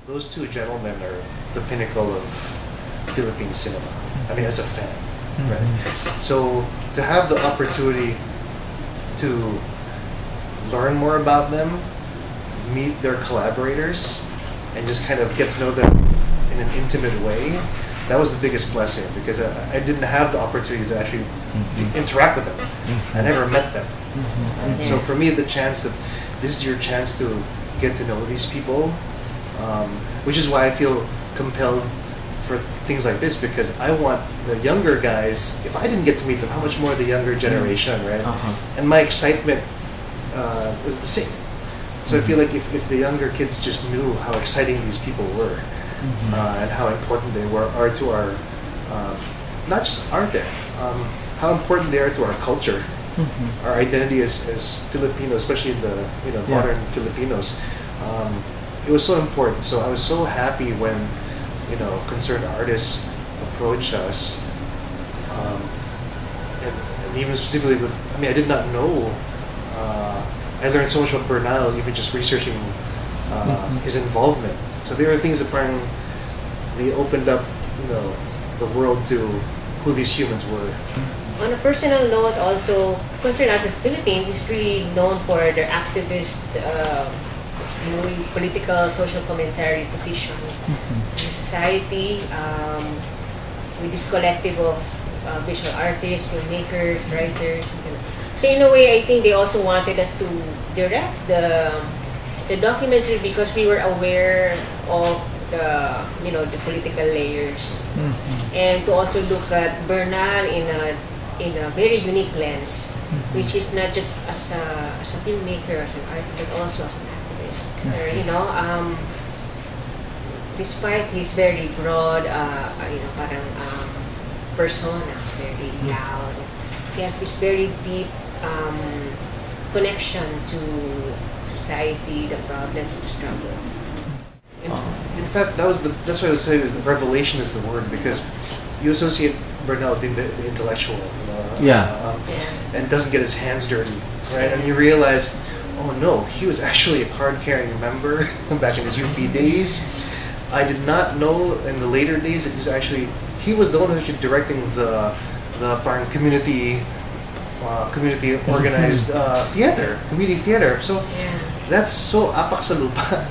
those two gentlemen are the pinnacle of Philippine cinema. I mean, as a fan, right? So to have the opportunity to learn more about them, meet their collaborators, and just kind of get to know them in an intimate way, that was the biggest blessing, because I didn't have the opportunity to actually interact with them. I never met them. And so for me, the chance of this is your chance to get to know these people, which is why I feel compelled for things like this, because I want the younger guys, if I didn't get to meet them, how much more the younger generation, right? And my excitement was the same. So I feel like if the younger kids just knew how exciting these people were, and how important they are to our, not just art there, how important they are to our culture, our identity as Filipinos, especially in the modern Filipinos. It was so important. So I was so happy when concerned artists approach us, and even specifically with, I did not know. I learned so much about Bernal even just researching his involvement. So there were things that they opened up, the world to who these humans were. On a personal note, also, concerned art of the Philippines is really known for their activist, political, social commentary position in society, with this collective of visual artists, filmmakers, writers. So in a way, I think they also wanted us to direct the documentary because we were aware of the political layers, and to also look at Bernal in a very unique lens, which is not just as a filmmaker, as an artist, but also as an activist. Despite his very broad, parang persona, very loud, he has this very deep connection to society, the problems, the struggle. In fact, that's why I would say revelation is the word, because you associate Bernal being the intellectual, and doesn't get his hands dirty, right? And you realize, oh no, he was actually a card-carrying member back in his UP days. I did not know in the later days that he was the one who was actually directing the community organized community theater. So that's so apak sa lupa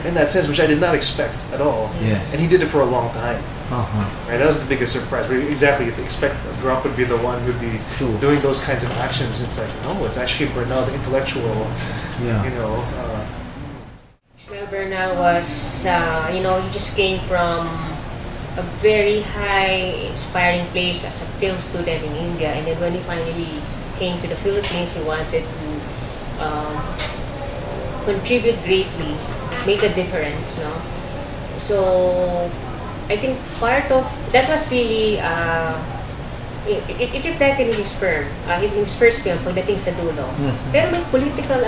in that sense, which I did not expect at all. Yes. And he did it for a long time. Right, that was the biggest surprise. Exactly, you'd expect Brocka would be the one who'd be doing those kinds of actions. It's like, no, it's actually Bernal, the intellectual. Bernal was, he just came from a very high, inspiring place as a film student in India, and then when he finally came to the Philippines, he wanted to contribute greatly, make a difference, no? So I think part of that was really it reflected in his film, in his first film, Pagdating sa Dulo. Pero may political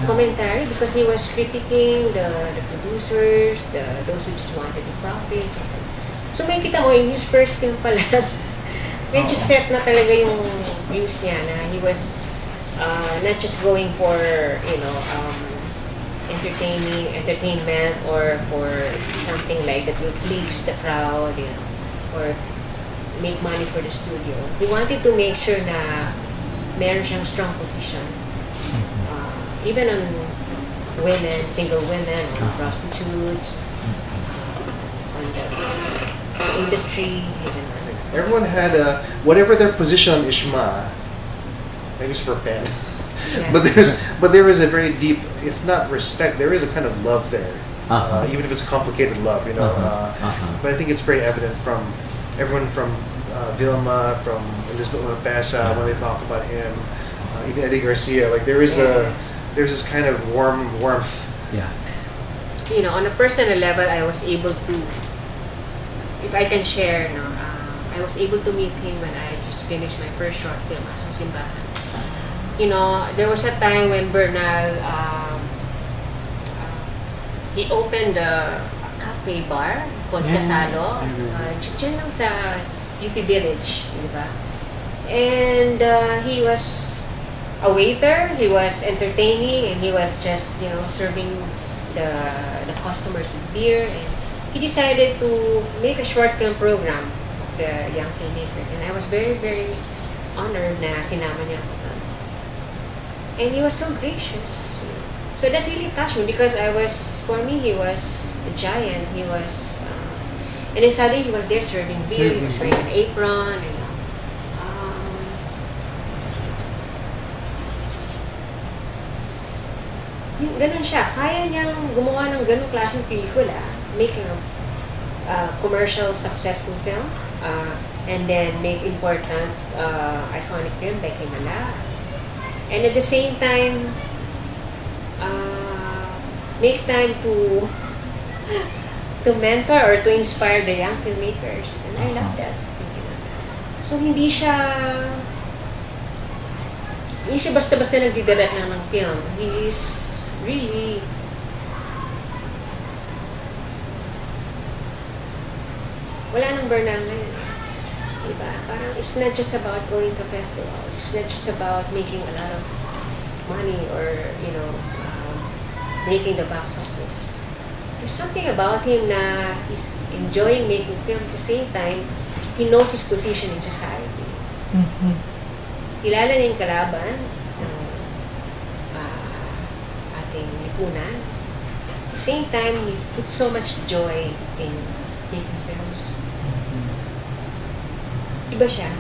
commentary, because he was critiquing the producers, those who just wanted to profit. So may kita mo in his first film pa lang, medyo set na talaga yung views niya, na he was not just going for entertainment or for something like that will please the crowd, or make money for the studio. He wanted to make sure na meron siyang strong position, even on women, single women, on prostitutes, on the industry. Everyone had whatever their position on Ishma, maybe it's for pen. But there is a very deep, if not respect, there is a kind of love there, even if it's a complicated love, But I think it's very evident from everyone, from Vilma, from Elizabeth Mapesa, when they talk about him, even Eddie Garcia. Like there's this kind of warmth. Yeah. On a personal level, I was able to, if I can share, I was able to meet him when I just finished my first short film, Asong Simbahan. There was a time when Bernal, he opened a cafe bar called Casalo, dyan lang sa UP Village, di ba? And he was a waiter, he was entertaining, and he was just, serving the customers with beer, and he decided to make a short film program of the young filmmakers, and I was very, very honored na sinama niya ako doon. And he was so gracious. So that really touched me because for me, he was a giant. He was, and then suddenly he was there serving beer. He was wearing an apron, and ganun siya. Kaya niyang gumawa ng ganung klaseng pelikula, making a commercial successful film, and then make important iconic film like Himala. And at the same time, make time to mentor or to inspire the young filmmakers. And I love that. So hindi siya basta-basta nagdidirect lang ng film. He is really wala nang Bernal ngayon. Diba? Parang it's not just about going to festivals. It's not just about making a lot of money or, breaking the box office. There's something about him na he's enjoying making film at the same time. He knows his position in society. Mm-hmm. Kilala niya yung kalaban ng ating lipunan. At the same time, he puts so much joy in making films. Iba siya.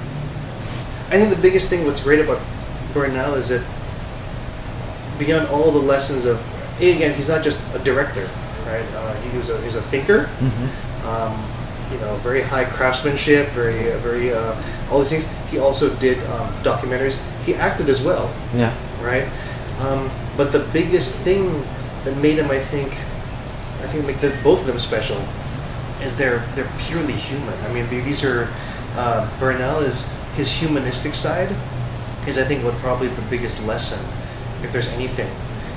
I think the biggest thing, what's great about Bernal is that beyond all the lessons of, again, he's not just a director, right? He's a thinker. Very high craftsmanship, very all these things. He also did documentaries. He acted as well. Yeah. Right. But the biggest thing that made him, I think make both of them special, is they're purely human. I mean, these are Bernal is his humanistic side is, I think, what probably the biggest lesson, if there's anything,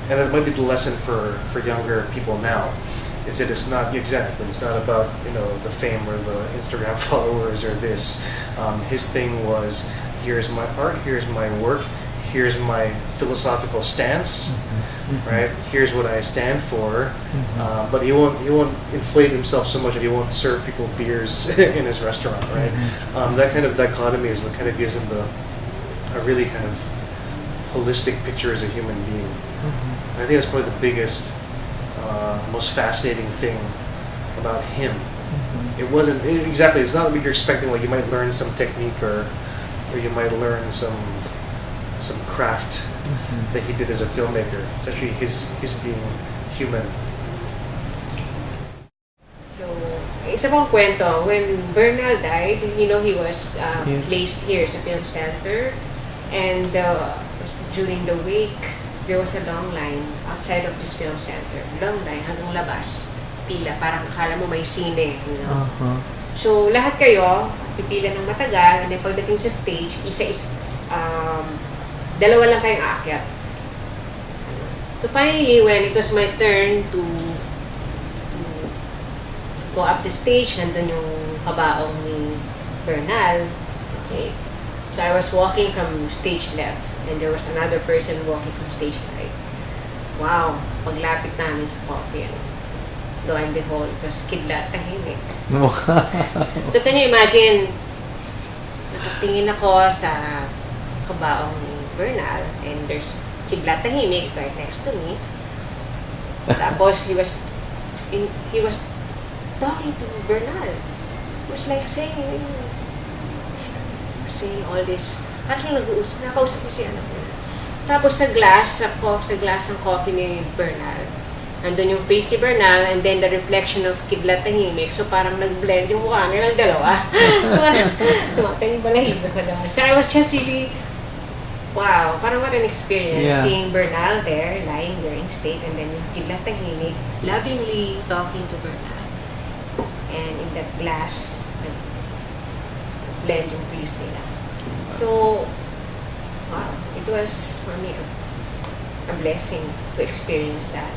and it might be the lesson for younger people now, is that it's not about the fame or the Instagram followers or this. His thing was, here's my art, here's my work, here's my philosophical stance, right? Here's what I stand for. But he won't inflate himself so much that he won't serve people beers in his restaurant, right? That kind of dichotomy is what kind of gives him a really kind of holistic picture as a human being. I think that's probably the biggest, most fascinating thing about him. It wasn't exactly. It's not what you're expecting. Like, you might learn some technique or you might learn some craft that he did as a filmmaker. It's actually his being human. So, isa pang kwento, when Bernal died, he was placed here sa film center, and during the wake, there was a long line outside of this film center. Long line hanggang labas. Pila. Parang akala mo may sine. So, lahat kayo, pipila ng matagal, and then pagdating sa stage, dalawa lang kayong aakyat. So, finally, when it was my turn to go up the stage, nandun yung kabaong ni Bernal. Okay. So, I was walking from stage left, and there was another person walking from stage right. Wow! Paglapit namin sa coffee, lo and behold, it was kidlat tahimik. So, can you imagine, nakatingin ako sa kabaong ni Bernal, and there's kidlat tahimik right next to me. Tapos, he was talking to Bernal. He was like saying all this. Parang nakausap ko siya. Tapos sa glass ng coffee ni Bernal, andun yung face ni Bernal, and then the reflection of kidlat tahimik. So parang nag-blend yung mukha nilang dalawa. Tumatang yung balahibo ko doon. So I was just really, wow, parang what an experience, seeing Bernal there, lying there in state, and then yung kidlat tahimik, lovingly talking to Bernal. And in that glass, nag-blend yung face nila. So, wow, it was for me a blessing to experience that.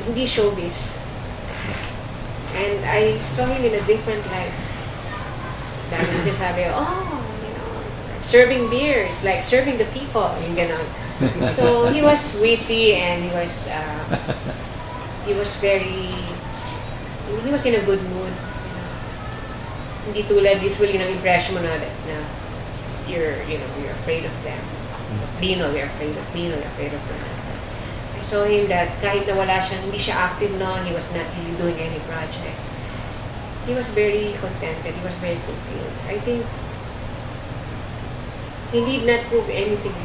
Hindi showbiz. And I saw him in a different light. Dahil ko sabi, serving beer is like serving the people. Yung ganon. So, he was witty, and he was he was in a good mood. Hindi tulad usually ng impression mo na you're afraid of them. We're afraid of Bernal. I saw him that kahit na hindi siya active noon, he was not really doing any project. He was very contented, he was very fulfilled. I think he did not prove anything